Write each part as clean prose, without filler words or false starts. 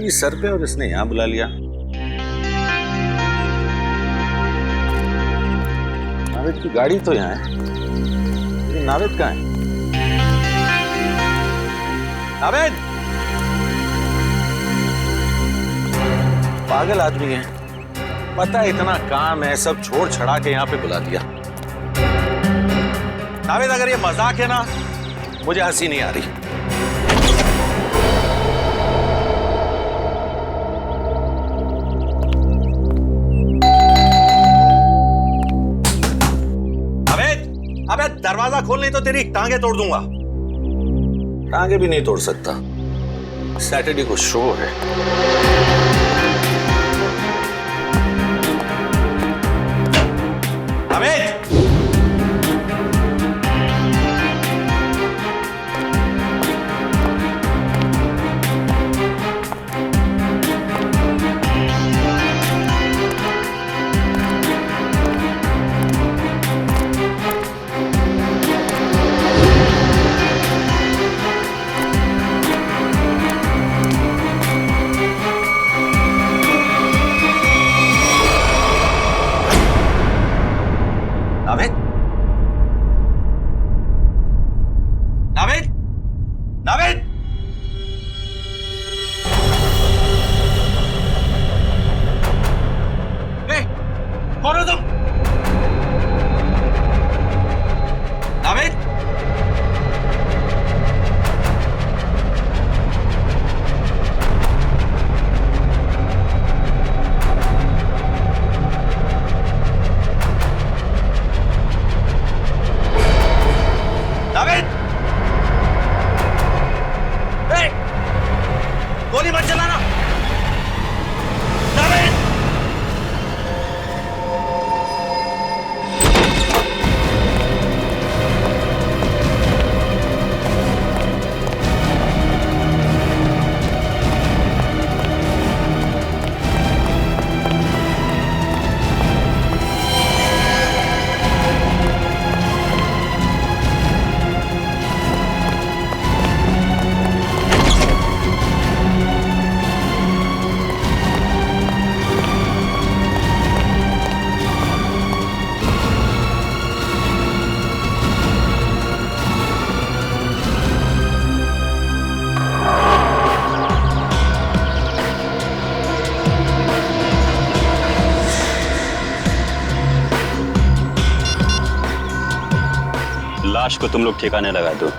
गोली सर पे और इसने यहां बुला लिया। नावेद की गाड़ी तो यहाँ है, लेकिन नावेद कहाँ है? नावेद! पागल आदमी है, पता है इतना काम है, सब छोड़ छड़ा के यहाँ पे बुला दिया। नावेद, अगर ये मजाक है ना, मुझे हंसी नहीं आ रही। नावेद, अबे दरवाजा खोल, नहीं तो तेरी टांगे तोड़ दूंगा। टांगे भी नहीं तोड़ सकता, सैटरडे को शो है। नावेद, नावेद, नावेद! कौन हो तुम? नावेद! गोली मत चलाना। नावेद! लाश को तुम लोग ठिकाने लगा दो।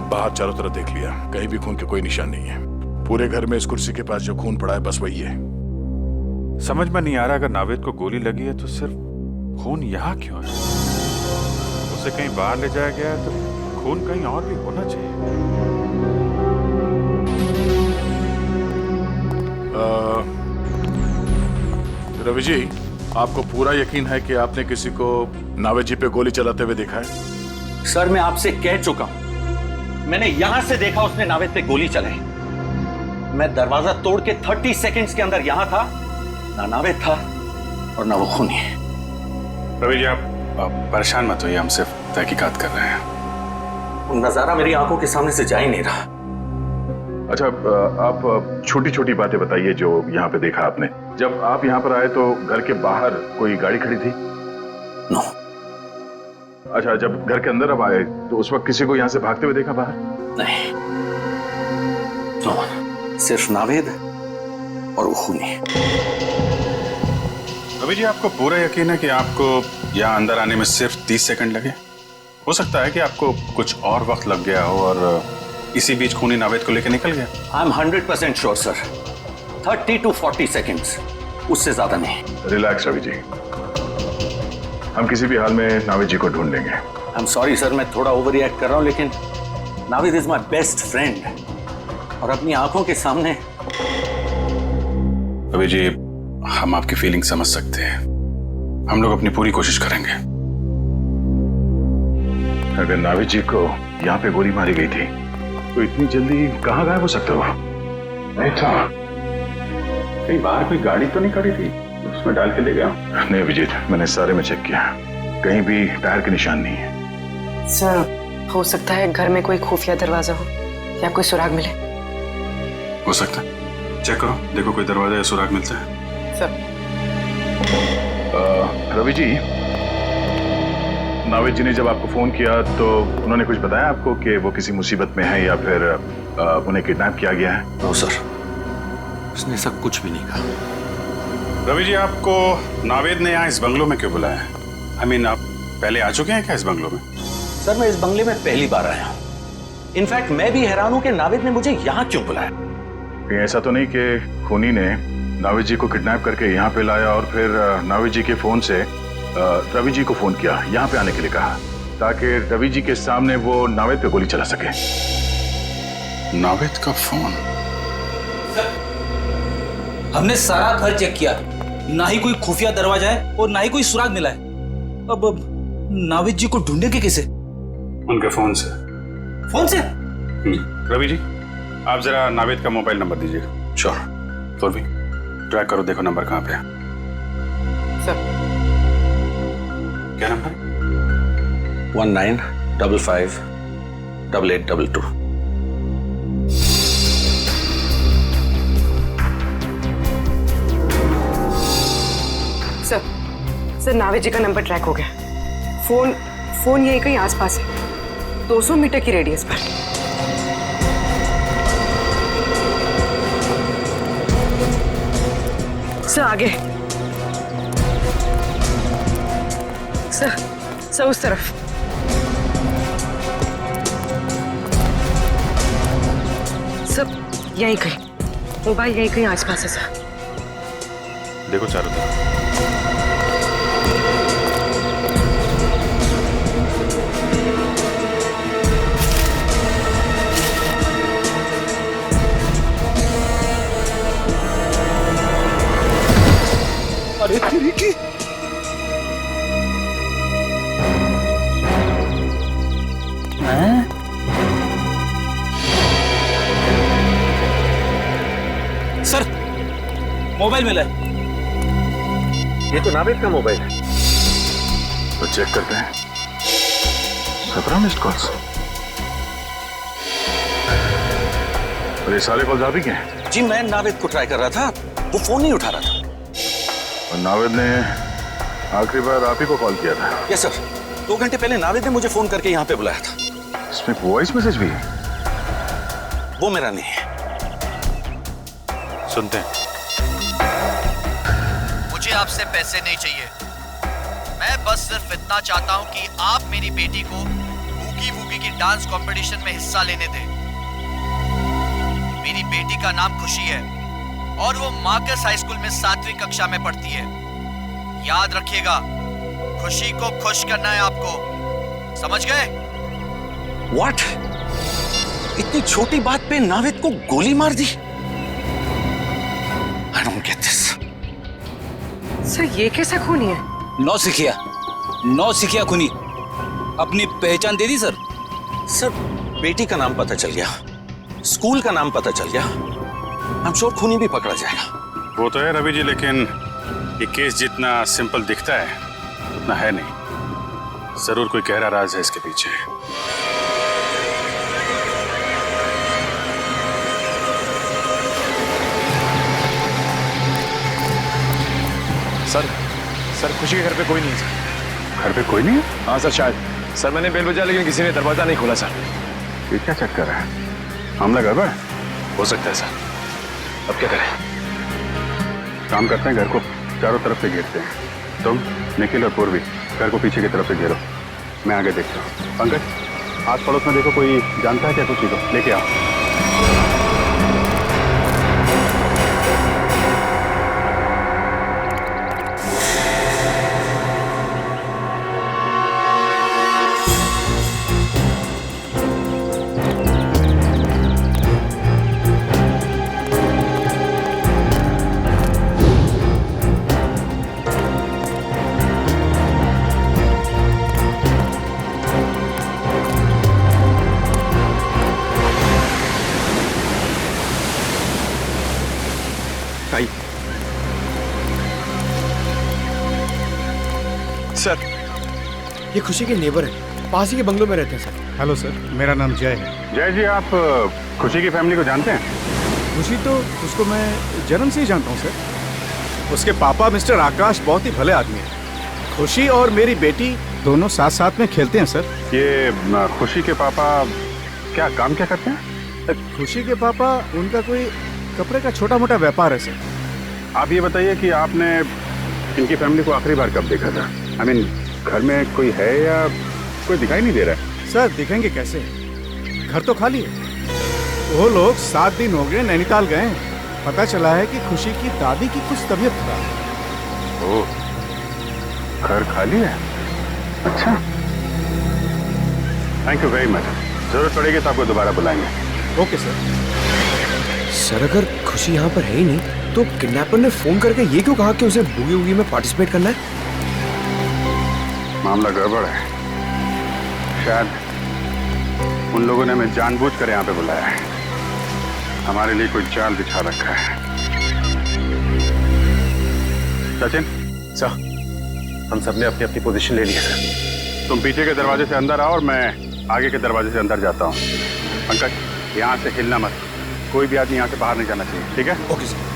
बाहर चारों तरफ देख लिया, कहीं भी खून के कोई निशान नहीं है। पूरे घर में इस कुर्सी के पास जो खून पड़ा है बस वही है। समझ में नहीं आ रहा, अगर नावेद को गोली लगी है तो सिर्फ खून यहाँ क्यों है? उसे कहीं बाहर ले जाया गया है तो खून कहीं और भी होना चाहिए। रवि जी, आपको पूरा यकीन है कि आपने किसी को नावेद जी पे गोली चलाते हुए देखा है? सर, मैं आपसे कह चुका हूं, मैंने यहां से देखा उसने नावेद पे गोली चलाई। मैं दरवाजा तोड़ के 30 सेकंड्स के अंदर यहां था, ना नावेद था और ना वो खूनी। रवि जी, आप परेशान मत होइए, हम सिर्फ तहकीकात कर रहे हैं। वो नजारा मेरी आंखों के सामने से जा ही नहीं रहा। अच्छा, आप छोटी छोटी बातें बताइए जो यहाँ पे देखा आपने। जब आप यहाँ पर आए तो घर के बाहर कोई गाड़ी खड़ी थी? नो। अच्छा, जब घर के अंदर अब आए तो उस वक्त किसी को यहाँ से भागते हुए देखा बाहर? नहीं, नो, सिर्फ नावेद और वो खूनी। रवि जी, आपको पूरा यकीन है कि आपको यहाँ अंदर आने में सिर्फ 30 सेकंड लगे? हो सकता है कि आपको कुछ और वक्त लग गया हो और इसी बीच खूनी नावेद को लेकर निकल गया। I am 100% sure sir, 30 to 40 seconds, उससे ज्यादा नहीं। रिलैक्स रवि जी, हम किसी भी हाल में नावेद जी को ढूंढ लेंगे। आई एम सॉरी सर, मैं थोड़ा ओवर रिएक्ट कर रहा हूं, लेकिन Naved is my best friend. और अपनी आंखों के सामने। रवि जी, हम आपकी फीलिंग समझ सकते हैं, हम लोग अपनी पूरी कोशिश करेंगे। अगर नाविद जी को यहाँ पे गोली मारी गई थी तो इतनी जल्दी कहाँ गायब हो सकते हो? नहीं था, कहीं बाहर कोई गाड़ी तो नहीं खड़ी थी उसमें डाल के ले गया? नहीं अभिजीत, मैंने सारे में चेक किया, कहीं भी टायर के निशान नहीं है। सर, हो सकता है घर में कोई खुफिया दरवाजा हो या कोई सुराग मिले। हो सकता है, चेक करो, देखो कोई दरवाजा या सुराग मिलता है। सर, रवि जी, नाविद जी ने जब आपको फोन किया तो उन्होंने कुछ बताया आपको कि वो किसी मुसीबत में है या फिर उन्हें किडनैप किया गया है? नो सर, उसने ऐसा कुछ भी नहीं कहा। रवि जी, आपको नावेद ने यहाँ इस बंगलो में क्यों बुलाया है? I mean, आप पहले आ चुके हैं क्या इस बंगलो में? सर, मैं इस बंगले में पहली बार आया हूँ। इनफैक्ट मैं भी हैरान हूँ कि नाविद ने मुझे यहाँ क्यों बुलाया। कहीं ऐसा तो नहीं कि खूनी ने नाविद जी को किडनैप करके यहाँ पे लाया और फिर नाविद जी के फोन से रवि जी को फोन किया, यहाँ पे आने के लिए कहा, ताकि रवि जी के सामने वो नाविद पे गोली चला सके? नाविद का फोन? हमने सारा घर चेक किया, ना ही कोई खुफिया दरवाजा है और ना ही कोई सुराग मिला है। अब नाविद जी को ढूंढेंगे कैसे? उनके फोन से। फोन से? रवि जी, आप जरा नाविद का मोबाइल नंबर दीजिएगा। श्योर। तो भी ट्रैक करो, देखो नंबर कहाँ पे है। सर, क्या नंबर? 19558822। सर, नाविद जी का नंबर ट्रैक हो गया। फोन यही कहीं आसपास है, 200 मीटर की रेडियस पर। सर, आगे। सर, उस तरफ। सर, यहीं कहीं, मोबाइल यहीं कहीं आसपास है सर। देखो चारों तरफ। अरे तेरी की! सर, मोबाइल मिला है। ये तो नाविद का मोबाइल है। तो चेक करते हैं। 17 मिस्ड कॉल्स। और ये सारे कॉल्स आप ही के हैं? जी, मैं नाविद को ट्राई कर रहा था, वो फोन नहीं उठा रहा था। और नाविद ने आखिरी बार आप ही को कॉल किया था? यस सर, 2 घंटे पहले नाविद ने मुझे फोन करके यहाँ पे बुलाया था। इसमें वॉइस मैसेज भी है? वो मेरा नहीं है। सुनते हैं। मुझे आपसे पैसे नहीं चाहिए, मैं बस सिर्फ इतना चाहता हूं कि आप मेरी बेटी को बूगी वूगी की डांस कंपटीशन में हिस्सा लेने दें। मेरी बेटी का नाम खुशी है और वो मार्कस हाई स्कूल में 7वीं कक्षा में पढ़ती है। याद रखिएगा, खुशी को खुश करना है आपको, समझ गए? What? इतनी छोटी बात पे नाविद को गोली मार दी? I don't get this. Sir, ये कैसा खूनी है? नौ सिखिया खूनी। अपनी पहचान दे दी सर? सर, बेटी का नाम पता चल गया, स्कूल का नाम पता चल गया, I'm sure खूनी भी पकड़ा जाएगा। वो तो है रवि जी, लेकिन ये केस जितना सिंपल दिखता है उतना है नहीं। जरूर कोई गहरा राज है इसके पीछे। सर, खुशी के घर पे कोई नहीं है सर। घर पे कोई नहीं है? हाँ सर, शायद। सर, मैंने बेल बजाया लेकिन किसी ने दरवाजा नहीं खोला सर। ये क्या चक्कर है? हमला गड़बड़? हो सकता है सर। अब क्या करें? काम करते हैं, घर को चारों तरफ से घेरते हैं। तुम, निखिल और पूर्वी घर को पीछे की तरफ से घेरो, मैं आगे देखता हूँ। पंकज, आस पड़ोस में देखो कोई जानता है क्या कुछ चीज़ों, लेके आओ। सर। ये खुशी के नेबर है, पास ही के बंगलों में रहते हैं सर। हेलो सर, मेरा नाम जय है। जय जी, आप खुशी की फैमिली को जानते हैं? खुशी तो उसको मैं जन्म से ही जानता हूँ सर। उसके पापा मिस्टर आकाश बहुत ही भले आदमी हैं। खुशी और मेरी बेटी दोनों साथ साथ में खेलते हैं सर। ये खुशी के पापा क्या काम क्या करते हैं? खुशी के पापा, उनका कोई कपड़े का छोटा मोटा व्यापार है सर। आप ये बताइए कि आपने इनकी फैमिली को आखिरी बार कब देखा था? आई मीन, घर में कोई है या कोई दिखाई नहीं दे रहा है? सर दिखेंगे कैसे, घर तो खाली है। वो लोग 7 दिन हो गए नैनीताल गए हैं। पता चला है कि खुशी की दादी की कुछ तबीयत खराब है। ओह, घर खाली है? अच्छा, थैंक यू वेरी मच। जरूरत पड़ेगी तो आपको दोबारा बुलाएंगे। Okay sir. सर अगर खुशी यहाँ पर है ही नहीं तो किडनैपर ने फोन करके ये क्यों कहा कि उसे बूगी वूगी में पार्टिसिपेट करना है? मामला गड़बड़ है। शायद उन लोगों ने हमें जानबूझकर यहाँ पे बुलाया है। हमारे लिए कोई जाल बिछा रखा है। सचिन सर, हम सबने अपनी अपनी पोजीशन ले ली है सर। तुम पीछे के दरवाजे से अंदर आओ और मैं आगे के दरवाजे से अंदर जाता हूँ। पंकज, यहाँ से हिलना मत। कोई भी आदमी यहाँ से बाहर नहीं जाना चाहिए, ठीक है? Okay sir.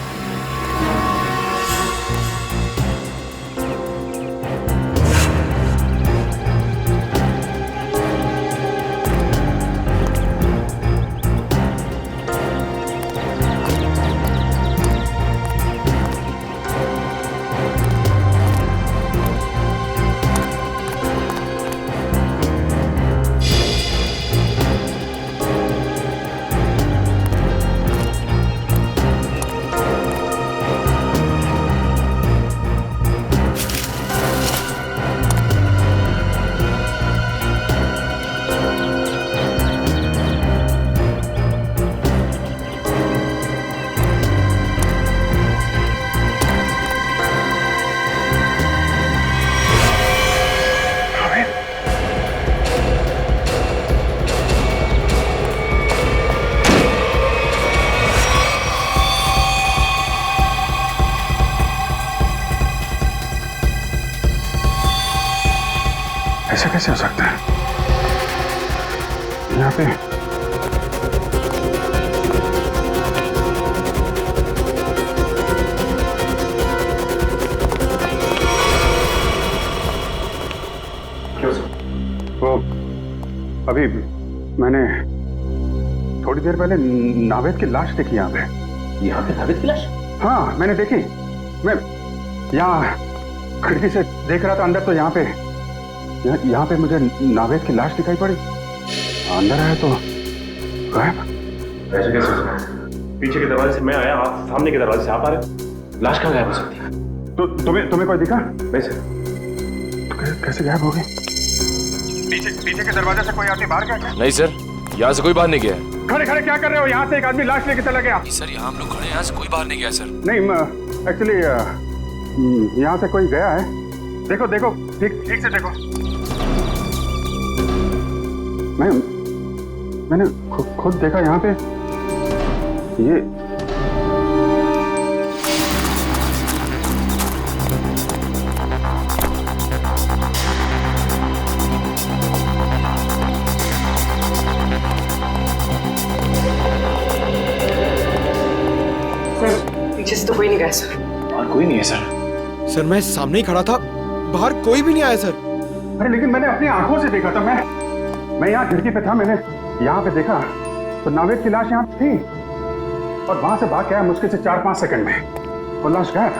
ऐसा कैसे हो सकता है? यहाँ पे क्यों सर? वो अभी मैंने थोड़ी देर पहले नावेद की लाश देखी यहाँ पे। यहाँ पे नावेद की लाश? हाँ, मैंने देखी। मैं यहाँ खिड़की से देख रहा था अंदर, तो यहाँ पे मुझे नावेद की लाश दिखाई पड़ी। अंदर आया तो गायब। ऐसे कैसे हो सकता है? पीछे के दरवाजे से मैं आया, आप सामने के दरवाजे से आप आ रहे हो। लाश कहाँ गायब हो सकती है? तो तुम्हें कोई दिखा? नहीं सर। तो कैसे गायब हो गई? पीछे के दरवाजे से कोई आदमी बाहर गया क्या? नहीं सर, यहाँ से कोई बाहर नहीं गया है। खड़े खड़े क्या कर रहे हो? यहाँ से एक आदमी लाश लेके चला गया। सर यहाँ हम लोग खड़े हैं, यहाँ से कोई बाहर नहीं गया सर। नहीं, एक्चुअली यहाँ से कोई गया है। देखो देखो, ठीक से देखो। मैंने खुद देखा यहाँ पे। ये पीछे से तो कोई नहीं गया सर। और कोई नहीं है सर। सर मैं सामने ही खड़ा था, बाहर कोई भी नहीं आया सर। अरे लेकिन मैंने अपनी आंखों से देखा था। मैं यहाँ खिड़की पे था, मैंने यहाँ पे देखा तो नावेद की लाश यहाँ थी और वहां से भाग के आया मुश्किल से 4-5 सेकंड में। वो लाश गायब।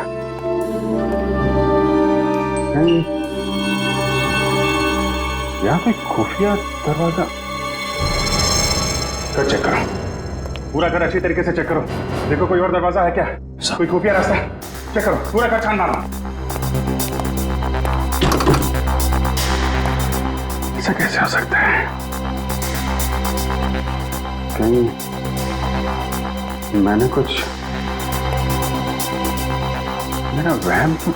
यहाँ पे खुफिया दरवाजा चेक करो, पूरा घर अच्छी तरीके से चेक करो। देखो कोई और दरवाजा है क्या, कोई खुफिया रास्ता? चेक करो, पूरा घर छान मारो। ऐसा कैसे हो सकता है? कहीं मैंने कुछ मेरा वहम तो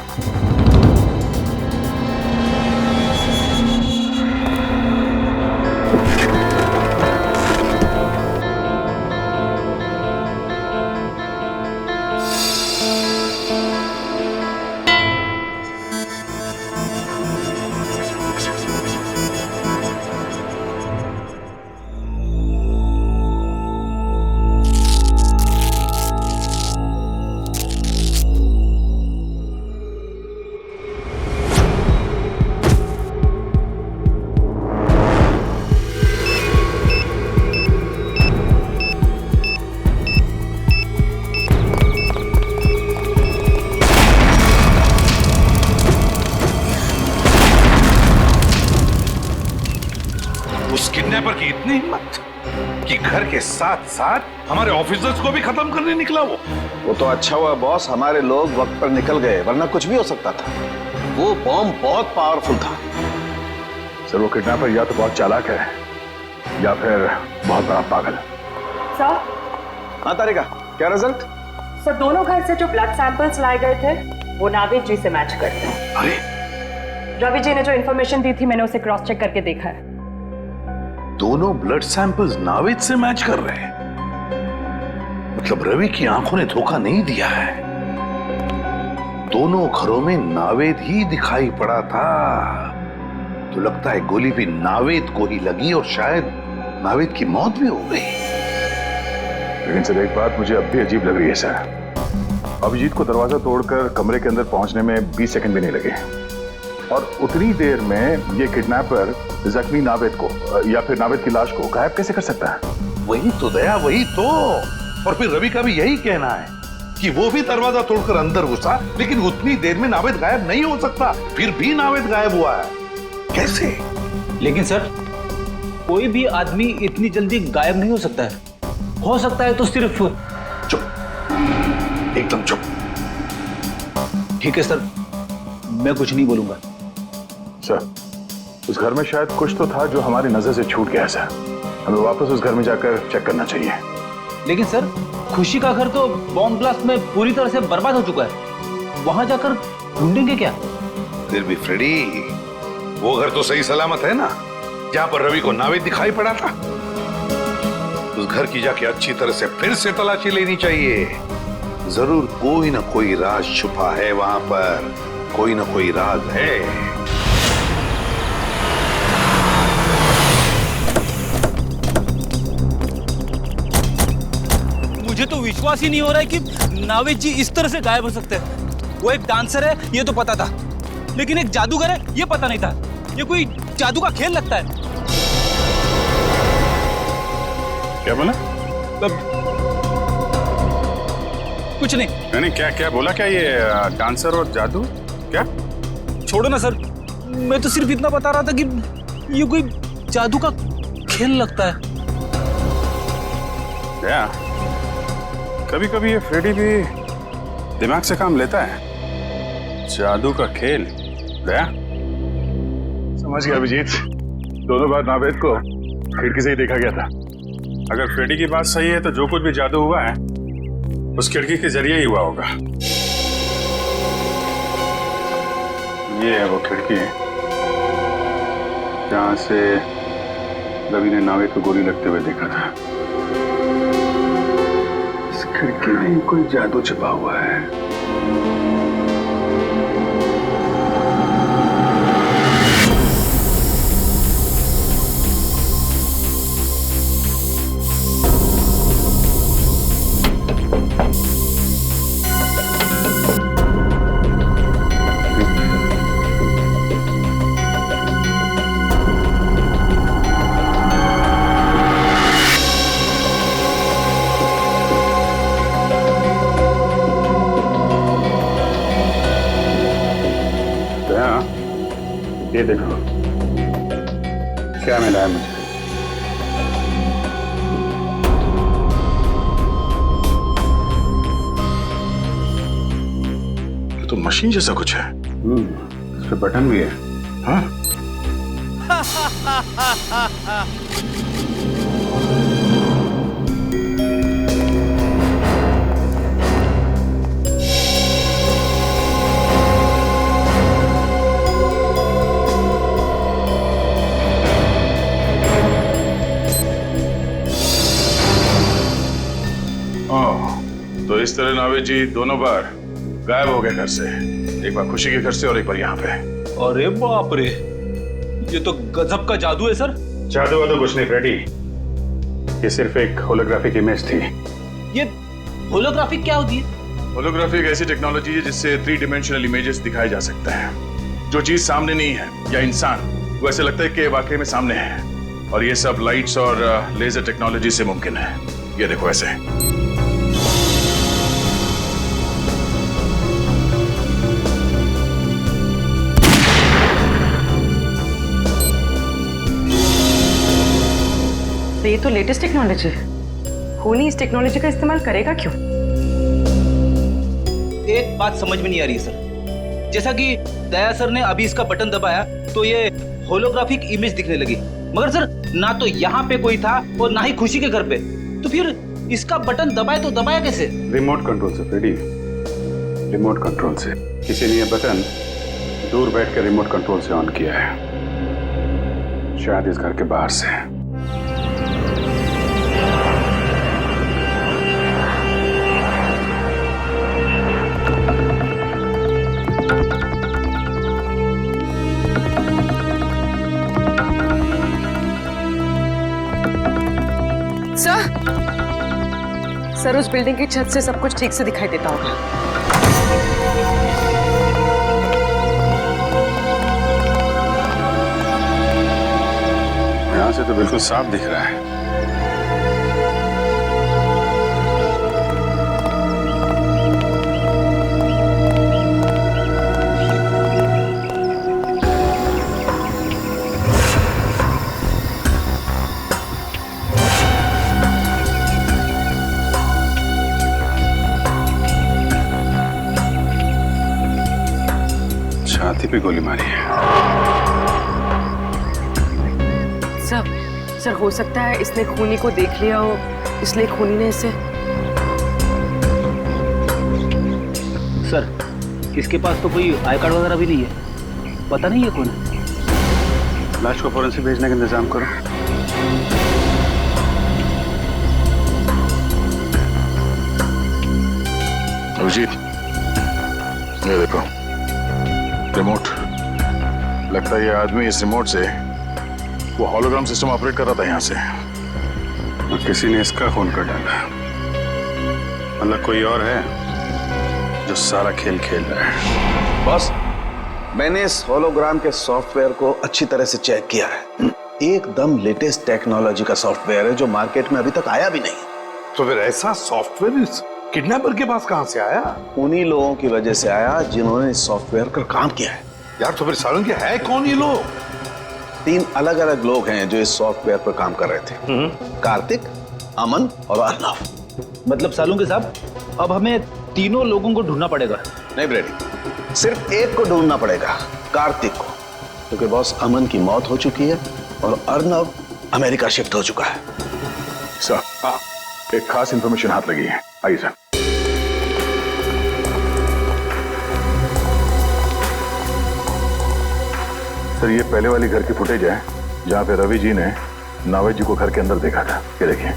उस किडनैपर की इतनी हिम्मत कि घर के साथ साथ हमारे ऑफिसर्स को भी खत्म करने निकला वो तो अच्छा हुआ बॉस, हमारे लोग वक्त पर निकल गए, वरना कुछ भी हो सकता था। वो बॉम्ब बहुत पावरफुल था। सर वो किडनैपर या तो बहुत चालाक है या फिर बहुत बड़ा पागल। सर। हाँ तारिका, क्या रिजल्ट? सर दोनों घर से जो ब्लड सैंपल्स लाए गए थे वो नावेद जी से मैच करते हैं। अरे रवि जी ने जो इन्फॉर्मेशन दी थी मैंने उसे क्रॉस चेक करके देखा है। दोनों ब्लड सैंपल्स नावेद से मैच कर रहे हैं। मतलब रवि की आंखों ने धोखा नहीं दिया है। दोनों घरों में नावेद ही दिखाई पड़ा था। तो लगता है गोली भी नावेद को ही लगी और शायद नावेद की मौत भी हो गई। लेकिन सर एक बात मुझे अब भी अजीब लग रही है सर। अभिजीत को दरवाजा तोड़कर कमरे के अंदर पहुंचने में 20 सेकंड भी नहीं लगे और उतनी देर में ये किडनैपर जख्मी नावेद को या फिर नावेद की लाश को गायब कैसे कर सकता है? वही तो दया, वही तो। और फिर रवि का भी यही कहना है कि वो भी दरवाजा तोड़कर अंदर घुसा, लेकिन उतनी देर में नावेद गायब नहीं हो सकता। फिर भी नावेद गायब हुआ है, कैसे? लेकिन सर कोई भी आदमी इतनी जल्दी गायब नहीं हो सकता है। हो सकता है तो सिर्फ। चुप, एकदम चुप। ठीक है सर, मैं कुछ नहीं बोलूंगा। सर उस घर में शायद कुछ तो था जो हमारी नजर से छूट गया सर। हमें वापस उस घर में जाकर चेक करना चाहिए। लेकिन सर खुशी का घर तो बॉम्ब ब्लास्ट में पूरी तरह से बर्बाद हो चुका है। वहां जाकर ढूंढेंगे क्या? फिर भी फ्रेडी, वो घर तो सही सलामत है ना, जहां पर रवि को नावेद दिखाई पड़ा था। उस घर की जाके अच्छी तरह से फिर से तलाशी लेनी चाहिए। जरूर कोई ना कोई राज छुपा है वहां पर, कोई ना कोई राज है। मुझे तो विश्वास ही नहीं हो रहा है कि नावेद जी इस तरह से गायब हो सकते हैं। वो एक डांसर है ये तो पता था, लेकिन एक जादूगर है ये पता नहीं था। ये कोई जादू का खेल लगता है। क्या बोला? कुछ नहीं। नहीं क्या क्या बोला? क्या ये डांसर और जादू? क्या? छोड़ो ना सर, मैं तो सिर्फ इतना बता रहा था कि ये कोई जादू का खेल लगता है। क्या? कभी कभी ये फ्रेडी भी दिमाग से काम लेता है। जादू का खेल गया? समझ गया अभिजीत, दोनों बार नावेद को खिड़की से ही देखा गया था। अगर फ्रेडी की बात सही है तो जो कुछ भी जादू हुआ है उस खिड़की के जरिए ही हुआ होगा। ये है वो खिड़की जहां से रवि ने नावेद को गोली लगते हुए देखा था। इस खिड़की में ही कोई जादू छिपा हुआ है। ये देखो क्या मिला है मुझे। ये तो मशीन जैसा कुछ है। इस पे बटन भी है। हाँ? तो इस तरह नावेद जी दोनों बार गायब हो गए घर से। एक बार खुशी के घर से और एक बार यहाँ पे। अरे बाप रे, ये तो गजब का जादू है सर। जादू वादू कुछ नहीं फ्रेडी, ये सिर्फ एक होलोग्राफिक इमेज थी। ये होलोग्राफिक क्या होती है? होलोग्राफी एक ऐसी टेक्नोलॉजी है जिससे 3 डायमेंशनल इमेजेस दिखाए जा सकते हैं। जो चीज सामने नहीं है या इंसान, वो ऐसे लगता है कि वाकई में सामने है। और ये सब लाइट्स और लेजर टेक्नोलॉजी से मुमकिन है। ये देखो ऐसे। तो ये तो लेटेस्ट टेक्नोलॉजी है। खूनी इस टेक्नोलॉजी का इस्तेमाल करेगा क्यों? एक बात समझ में नहीं आ रही सर। जैसा कि दया सर ने अभी इसका बटन दबाया तो ये होलोग्राफिक इमेज दिखने लगी, मगर सर ना तो यहाँ पे कोई था और ना ही खुशी के घर पे, तो फिर इसका बटन दबाया तो दबाया कैसे? रिमोट कंट्रोल से फ्रेडी, रिमोट कंट्रोल से। किसी ने यह बटन दूर बैठ के रिमोट कंट्रोल से ऑन किया है, शायद इस घर के बाहर से। सर उस बिल्डिंग की छत से सब कुछ ठीक से दिखाई देता होगा। यहां से तो बिल्कुल साफ दिख रहा है। छाती पे गोली मारी है। सर हो सकता है इसने खूनी को देख लिया हो, इसलिए खूनी ने इसे। सर इसके पास तो कोई आई कार्ड वगैरह भी नहीं है, पता नहीं है कौन है। लाश को फॉरेंसिक भेजने का इंतजाम करो। अभिजीत, ये देखो रिमोट। लगता है ये आदमी इस रिमोट से वो हॉलोग्राम सिस्टम ऑपरेट कर रहा था यहाँ से, और किसी ने इसका खून कर डाला। मतलब कोई और है जो सारा खेल खेल रहा है। बॉस, मैंने इस होलोग्राम के सॉफ्टवेयर को अच्छी तरह से चेक किया है। एकदम लेटेस्ट टेक्नोलॉजी का सॉफ्टवेयर है जो मार्केट में अभी तक आया भी नहीं। तो फिर ऐसा सॉफ्टवेयर इस किडनैपर के पास कहां से आया? उन्हीं लोगों की वजह से आया जिन्होंने इस सॉफ्टवेयर पर काम किया है। यार तो फिर सालों के है कौन ये लोग? 3 अलग-अलग लोग हैं जो इस सॉफ्टवेयर पर काम कर रहे थे। कार्तिक, अमन और अर्नव। मतलब सालू के साहब, अब हमें तीनों लोगों को ढूंढना पड़ेगा। नहीं ब्रेडी, सिर्फ एक को ढूंढना पड़ेगा, कार्तिक को, क्योंकि बॉस अमन की मौत हो चुकी है और अर्नव अमेरिका शिफ्ट हो चुका है। सर, हाँ, एक खास इंफॉर्मेशन हाथ लगी है। आइए सर। सर ये पहले वाली घर की फुटेज है जहां पे रवि जी ने नावेद जी को घर के अंदर देखा था। ये देखिए।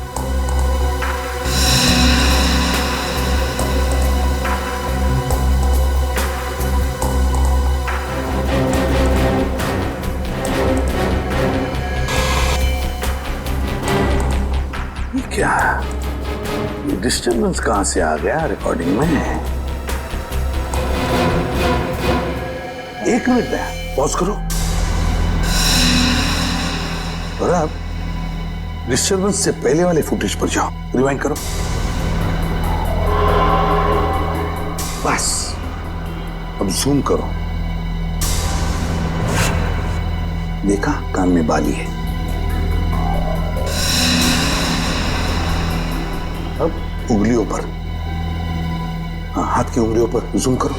ये क्या? ये डिस्टर्बेंस कहां से आ गया रिकॉर्डिंग में? एक मिनट में पॉज करो और अब डिस्टर्बेंस से पहले वाले फुटेज पर जाओ, रिवाइंड करो। बस अब जूम करो। देखा, कान में बाली है। अब उंगलियों पर, हाँ, हाथ की उंगलियों पर जूम करो।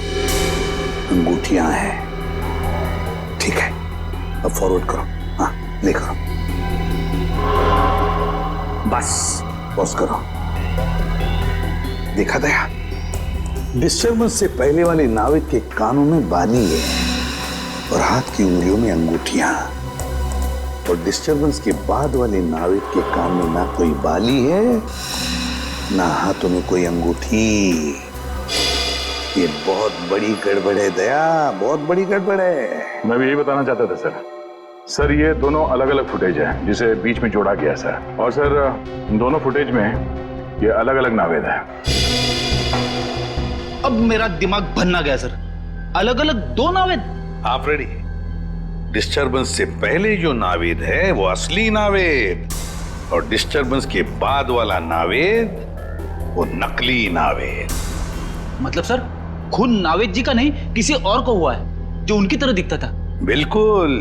अंगूठियां हैं, ठीक है। अब फॉरवर्ड करो, हाँ, प्ले करो। बस पॉज करो। देखा दया, डिस्टर्बेंस से पहले वाले नाविक के कानों में बाली है और हाथ की उंगलियों में अंगूठियां, और डिस्टर्बेंस के बाद वाले नाविक के कान में ना कोई बाली है ना हाथों में कोई अंगूठी। ये बहुत बड़ी गड़बड़ है दया, बहुत बड़ी गड़बड़ है। मैं भी यही बताना चाहता था सर। सर ये दोनों अलग अलग फुटेज है जिसे बीच में जोड़ा गया सर। और सर दोनों फुटेज में ये अलग अलग नावेद है। अब मेरा दिमाग भन्ना गया सर। अलग अलग 2 नावेद? आप रेडी? डिस्टर्बेंस से पहले जो नावेद है वो असली नावेद, और डिस्टर्बेंस के बाद वाला नावेद वो नकली नावेद। मतलब सर खून नावेद जी का नहीं, किसी और को हुआ है जो उनकी तरह दिखता था? बिल्कुल,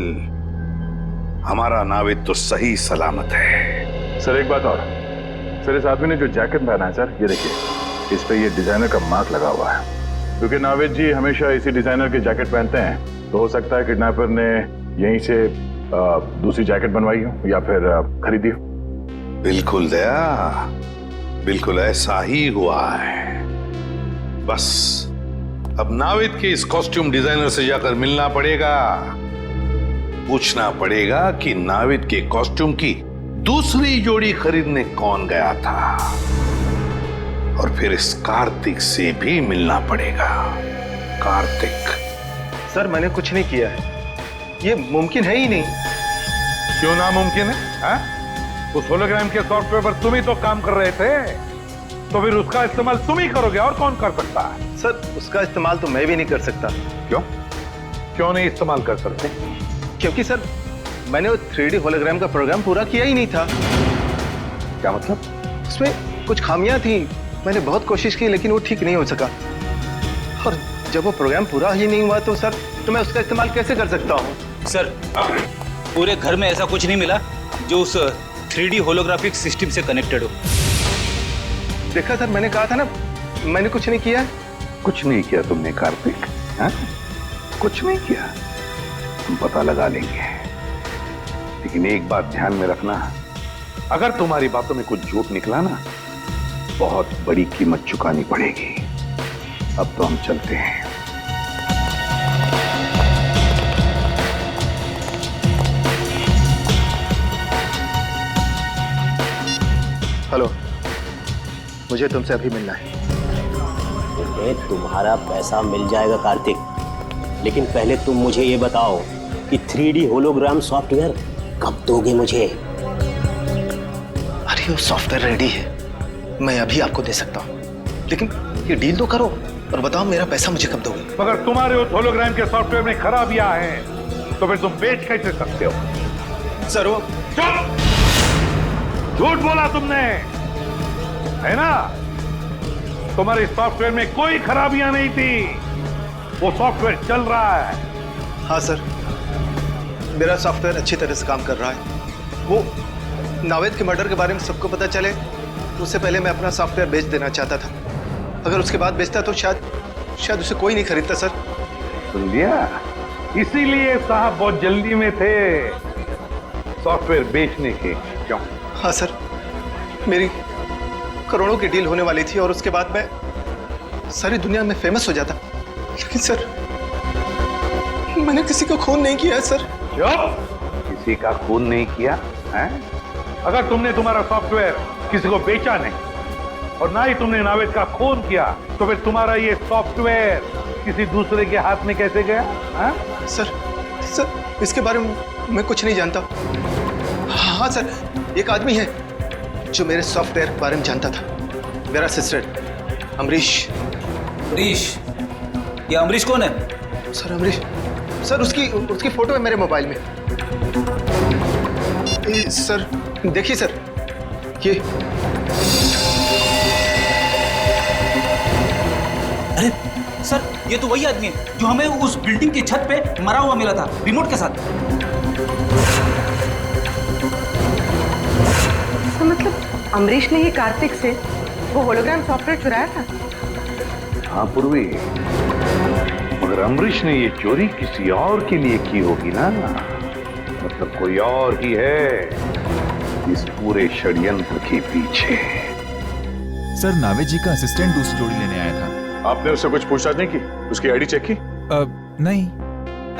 हमारा नावेद तो सही सलामत है। सर एक बात और, सर इस आदमी ने जो जैकेट पहना है सर, ये देखिए, इस पे ये डिजाइनर का मार्क लगा हुआ है। क्योंकि नावेद जी हमेशा इसी डिजाइनर के जैकेट पहनते हैं, तो हो सकता है किडनैपर ने यहीं से दूसरी जैकेट बनवाई हो या फिर खरीदी हो। बिल्कुल दया, बिल्कुल ऐसा ही हुआ है। बस अब नावेद के इस कॉस्ट्यूम डिजाइनर से जाकर मिलना पड़ेगा, पूछना पड़ेगा कि नावेद के कॉस्ट्यूम की दूसरी जोड़ी खरीदने कौन गया था, और फिर इस कार्तिक से भी मिलना पड़ेगा। कार्तिक। सर मैंने कुछ नहीं किया है, ये मुमकिन है ही नहीं। क्यों नामुमकिन है? उस होलोग्राम के सॉफ्टवेयर पर तुम ही तो काम कर रहे थे, तो फिर उसका इस्तेमाल तुम ही करोगे, और कौन कर सकता है? सर उसका इस्तेमाल तो मैं भी नहीं कर सकता। क्यों? क्यों नहीं इस्तेमाल कर सकते? क्योंकि सर मैंने वो 3D होलोग्राम का प्रोग्राम पूरा किया ही नहीं था। क्या मतलब? उसमें कुछ खामियां थी, मैंने बहुत कोशिश की लेकिन वो ठीक नहीं हो सका। और जब वो प्रोग्राम पूरा ही नहीं हुआ तो सर, तो मैं उसका इस्तेमाल कैसे कर सकता हूँ? सर पूरे घर में ऐसा कुछ नहीं मिला जो उस 3D होलोग्राफिक सिस्टम से कनेक्टेड हो। देखा सर, मैंने कहा था ना, मैंने कुछ नहीं किया। कुछ नहीं किया तुमने कार्तिक? कुछ नहीं किया, हम पता लगा लेंगे। लेकिन एक बात ध्यान में रखना, अगर तुम्हारी बातों में कुछ झूठ निकला ना, बहुत बड़ी कीमत चुकानी पड़ेगी। अब तो हम चलते हैं। हेलो, मुझे तुमसे अभी मिलना है। तुम्हारा पैसा मिल जाएगा कार्तिक, लेकिन पहले तुम मुझे ये बताओ कि 3D होलोग्राम सॉफ्टवेयर कब दोगे मुझे? अरे वो सॉफ्टवेयर रेडी है, मैं अभी आपको दे सकता हूँ, लेकिन ये डील तो करो और बताओ मेरा पैसा मुझे कब दोगे? मगर तुम्हारे उस होलोग्राम के सॉफ्टवेयर में खराबियां हैं, तो फिर तुम बेच कैसे सकते हो? सर वो झूठ बोला तुमने, है ना? तुम्हारे सॉफ्टवेयर में कोई खराबियां नहीं थी, वो सॉफ्टवेयर चल रहा है। हाँ सर, मेरा सॉफ्टवेयर अच्छी तरह से काम कर रहा है। वो नावेद के मर्डर के बारे में सबको पता चले, उससे पहले मैं अपना सॉफ्टवेयर बेच देना चाहता था। अगर उसके बाद बेचता तो शायद उसे कोई नहीं खरीदता सर। सुन लिया? इसीलिए साहब बहुत जल्दी में थे सॉफ्टवेयर बेचने के। क्यों? हाँ सर, मेरी करोड़ों की डील होने वाली थी और उसके बाद मैं सारी दुनिया में फेमस हो जाता। लेकिन सर, मैंने किसी का खून नहीं किया सर। किसी का खून नहीं किया है? अगर तुमने तुम्हारा सॉफ्टवेयर किसी को बेचा नहीं और ना ही तुमने नावेद का खून किया, तो फिर तुम्हारा ये सॉफ्टवेयर किसी दूसरे के हाथ में कैसे गया? सर इसके बारे में मैं कुछ नहीं जानता। हाँ सर, एक आदमी है जो मेरे सॉफ्टवेयर के बारे में जानता था, मेरा असिस्टेंट अमरीश। ये अमरीश कौन है? सर अमरीश, सर उसकी फोटो है मेरे मोबाइल में। सर देखिए सर, ये अरे सर, ये तो वही आदमी है जो हमें उस बिल्डिंग की छत पे मरा हुआ मिला था, रिमोट के साथ। तो मतलब अमरीश ने ये कार्तिक से वो होलोग्राम सॉफ्टवेयर चुराया था? हाँ पूर्वी, मगर अमरीश ने ये चोरी किसी और के लिए की होगी ना, मतलब कोई और ही है इस पूरे षड्यंत्र के पीछे। सर नावेद जी का असिस्टेंट दूसरी जोड़ी लेने आया था। आपने उससे कुछ पूछताछ नहीं की? उसकी आईडी चेक की? नहीं,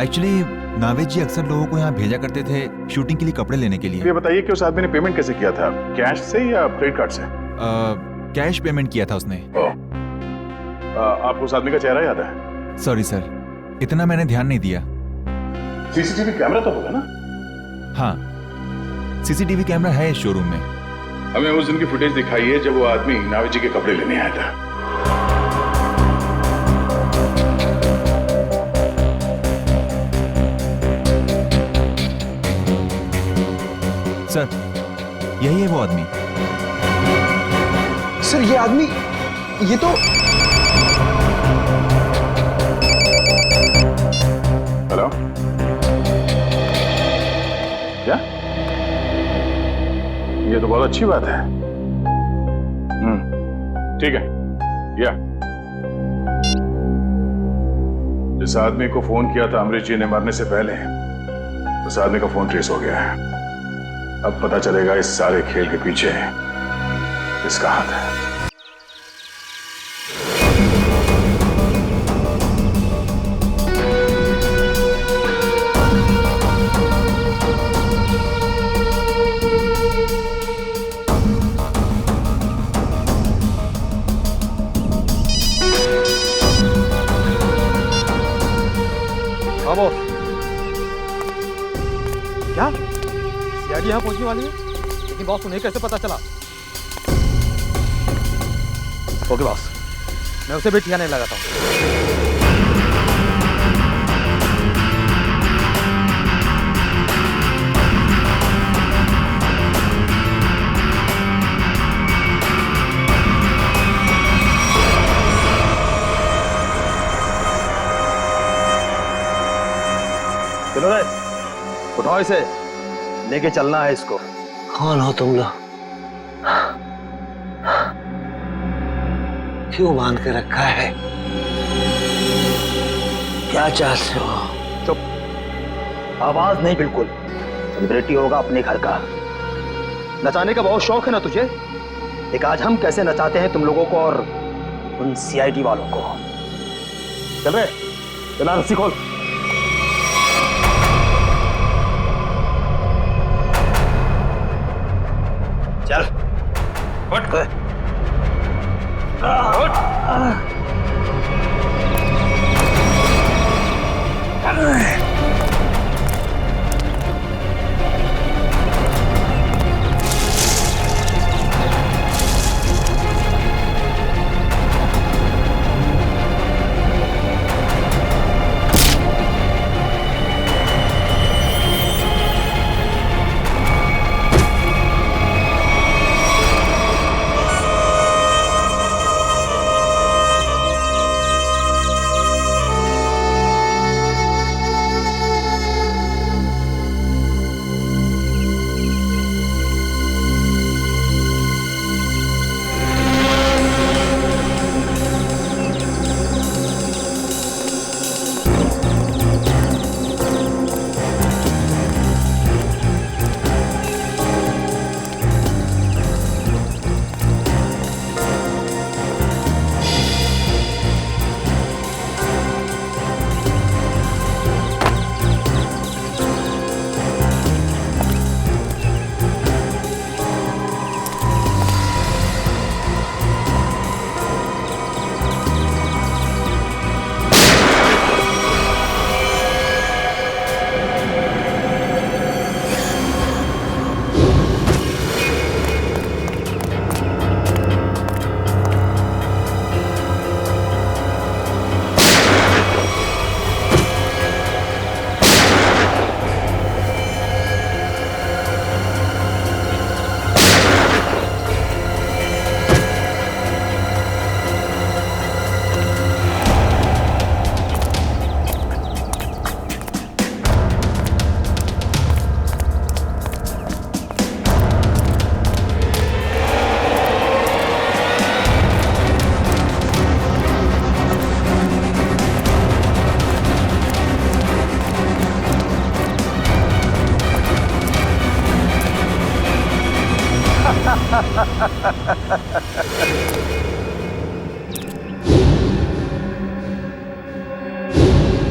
एक्चुअली नावेद जी अक्सर लोगों को यहाँ भेजा करते थे शूटिंग के लिए कपड़े लेने के लिए। ये बताइए कि उस आदमी ने पेमेंट कैसे किया था, कैश से या क्रेडिट कार्ड से? कैश पेमेंट किया था उसने। आपको उस आदमी का चेहरा याद है? सॉरी सर, इतना मैंने ध्यान नहीं दिया। सीसीटीवी कैमरा तो होगा ना? हाँ, सीसीटीवी कैमरा है इस शोरूम में। हमें उस दिन की फुटेज दिखाइए जब वो आदमी नावेद जी के कपड़े लेने आया था। सर, यही है वो आदमी। सर ये आदमी, ये तो हेलो, क्या ये तो बहुत अच्छी बात है। ठीक है, या जिस आदमी को फोन किया था अमरीश जी ने मरने से पहले, उस आदमी का फोन ट्रेस हो गया है। अब पता चलेगा इस सारे खेल के पीछे किसका हाथ है। बाबू क्या सीआईडी यहाँ पहुंचने वाली है, लेकिन बॉस उन्हें कैसे पता चला? ओके बॉस, मैं उसे भी ठिकाने लगाता हूँ। चलो रे, उठाओ इसे, लेके चलना है इसको। कौन हो तुम लोग? क्यों बांध के रखा है? क्या चाहते हो? चुप, आवाज नहीं बिल्कुल। सेलिब्रिटी होगा अपने घर का। नचाने का बहुत शौक है ना तुझे? एक आज हम कैसे नचाते हैं तुम लोगों को और उन सीआईडी वालों को। चल रे, चला रस्सी खोल। चल उठ।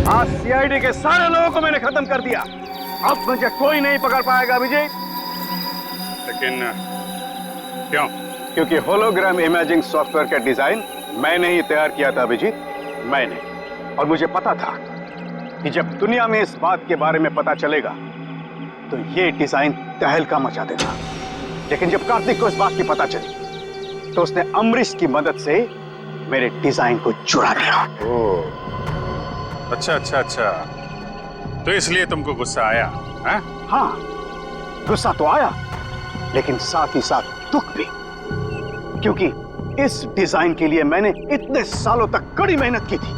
आज सीआईडी के सारे लोगों को मैंने खत्म कर दिया। अब मुझे कोई नहीं पकड़ पाएगा अभिजीत। लेकिन क्यों? क्योंकि होलोग्राम इमेजिंग सॉफ्टवेयर का डिजाइन मैंने ही तैयार किया था अभिजीत, मैंने। और मुझे पता था कि जब दुनिया में इस बात के बारे में पता चलेगा तो ये डिजाइन तहलका मचा देगा। लेकिन जब कार्तिक को इस बात की पता चली तो उसने अमरीश की मदद से मेरे डिजाइन को चुरा लिया। ओह, अच्छा अच्छा अच्छा, तो इसलिए तुमको गुस्सा आया? हाँ, गुस्सा तो आया, लेकिन साथ ही साथ दुख भी, क्योंकि इस डिजाइन के लिए मैंने इतने सालों तक कड़ी मेहनत की थी,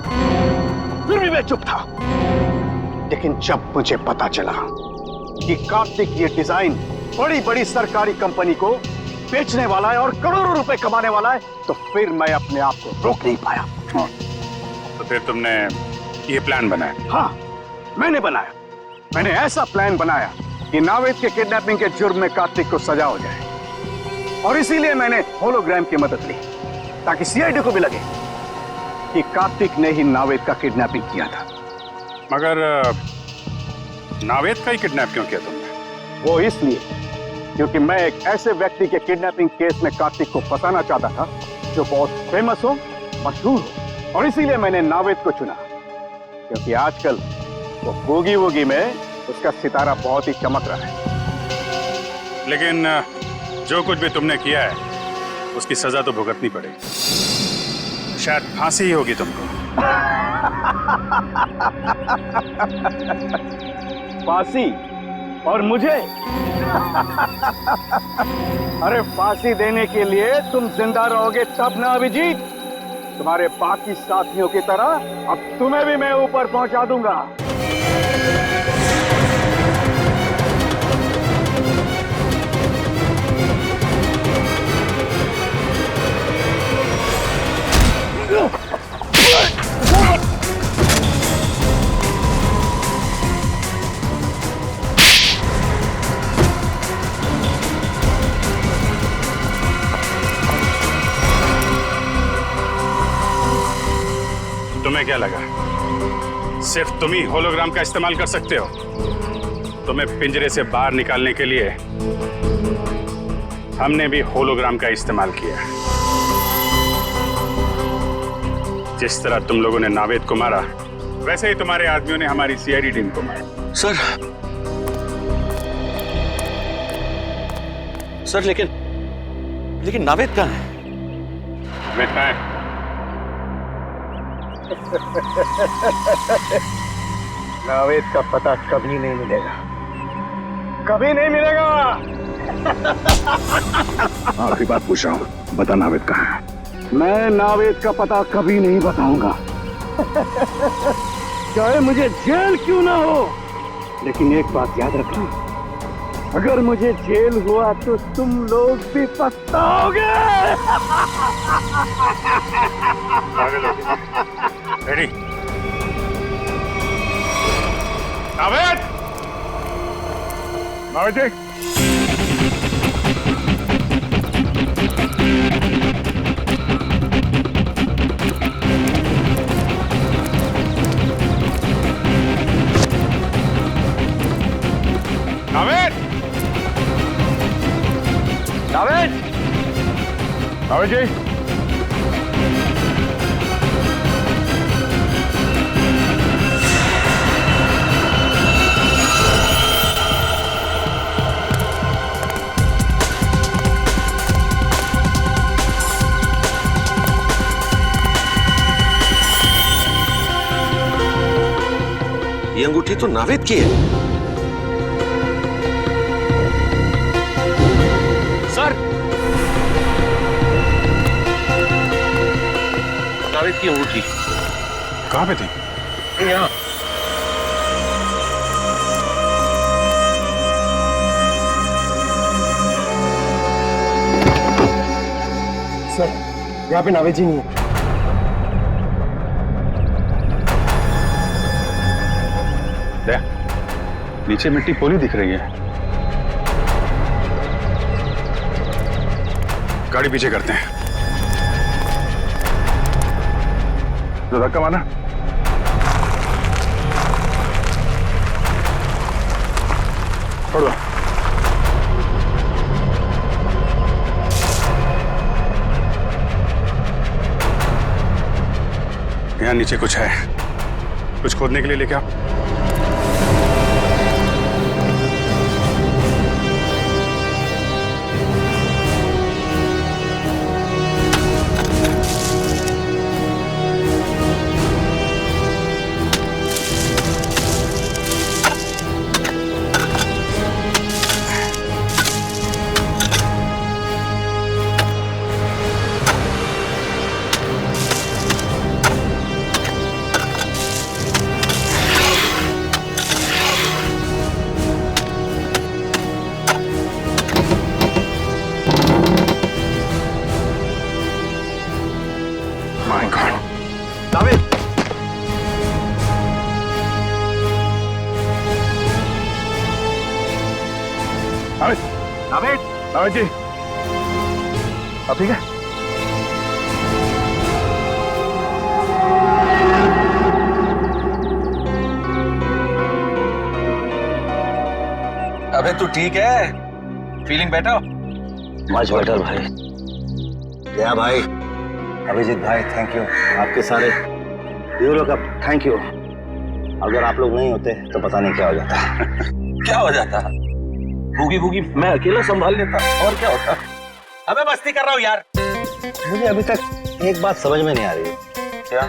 फिर भी मैं चुप था। लेकिन जब मुझे पता चला कि कार्तिक ये डिजाइन बड़ी बड़ी सरकारी कंपनी को बेचने वाला है और करोड़ों रुपए कमाने वाला है, तो फिर मैं अपने आप को रोक नहीं पाया। तो फिर तुमने ये प्लान बनाया? हाँ, मैंने बनाया। मैंने ऐसा प्लान बनाया कि नावेद के किडनैपिंग के जुर्म में कार्तिक को सजा हो जाए, और इसीलिए मैंने होलोग्राम की मदद ली ताकि सीआईडी को भी लगे कि कार्तिक ने ही नावेद का किडनैपिंग किया था। मगर नावेद का ही किडनैप क्यों किया तुमने? वो इसलिए क्योंकि मैं एक ऐसे व्यक्ति के किडनैपिंग केस में कार्तिक को फंसाना चाहता था जो बहुत फेमस हो, मशहूर हो, और इसीलिए मैंने नावेद को चुना क्योंकि आजकल वो बूगी वूगी में उसका सितारा बहुत ही चमक रहा है। लेकिन जो कुछ भी तुमने किया है उसकी सजा तो भुगतनी पड़ेगी। शायद फांसी ही होगी तुमको। फांसी? और मुझे? अरे फांसी देने के लिए तुम जिंदा रहोगे तब ना अभिजीत। तुम्हारे बाकी साथियों की तरह अब तुम्हें भी मैं ऊपर पहुंचा दूंगा। तुम्हें क्या लगा सिर्फ तुम ही होलोग्राम का इस्तेमाल कर सकते हो? तुम्हें पिंजरे से बाहर निकालने के लिए हमने भी होलोग्राम का इस्तेमाल किया। जिस तरह तुम लोगों ने नावेद को मारा, वैसे ही तुम्हारे आदमियों ने हमारी सीआईडी टीम को मारा। सर लेकिन नावेद कहाँ है? नावेद कहाँ है? नावेद का पता कभी नहीं मिलेगा, कभी नहीं मिलेगा। आखिरी बात पूछ रहा हूँ, बता नावेद कहाँ है? मैं नावेद का पता कभी नहीं बताऊंगा, चाहे मुझे जेल क्यों ना हो। लेकिन एक बात याद रखना, अगर मुझे जेल हुआ तो तुम लोग भी पछताओगे। रेडी? नावेद! नावेद जी! नावेद! नावेद! नावेद जी! ये अंगूठी तो नावेद की है। सर, नावेद की अंगूठी कहाँ पे थी? यहाँ। सर, यहाँ पे नावेद जी नहीं है। नीचे मिट्टी पोली दिख रही है। गाड़ी पीछे करते हैं। तो धक्का मारना। छोड़ दो। यहाँ नीचे कुछ है, कुछ खोदने के लिए लेके आओ। नावेद, नावेद, नावेद जी, अब ठीक है? अबे तू ठीक है? Feeling better? मच बेटर भाई। क्या भाई? अभिजीत भाई, थैंक यू। आपके सारे ब्यूरो का थैंक यू। अगर आप लोग नहीं होते तो पता नहीं क्या हो जाता। क्या हो जाता? भूगी भूगी मैं अकेला संभाल लेता, और क्या होता? अबे मस्ती कर रहा हूँ यार। मुझे अभी तक एक बात समझ में नहीं आ रही। क्या?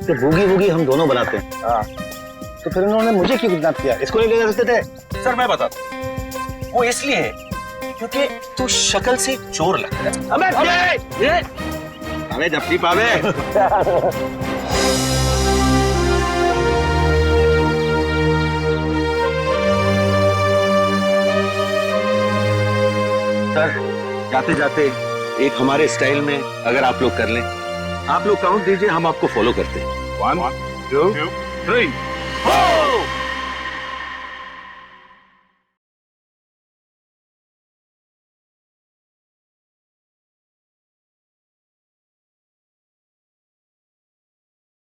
कि बूगी बूगी हम दोनों बनाते हैं। हाँ। तो फिर उन्होंने मुझे क्यों किडनैप किया? इसको नहीं ले जा सकते थे? सर मैं बताता हूँ, वो इसलिए क्योंकि तू शक्ल से चोर लगता है। अबे ये अबे जप्ती पावे। सर जाते जाते एक हमारे स्टाइल में अगर आप लोग कर लें, आप लोग काउंट दीजिए, हम आपको फॉलो करते हैं। 1 2 3 4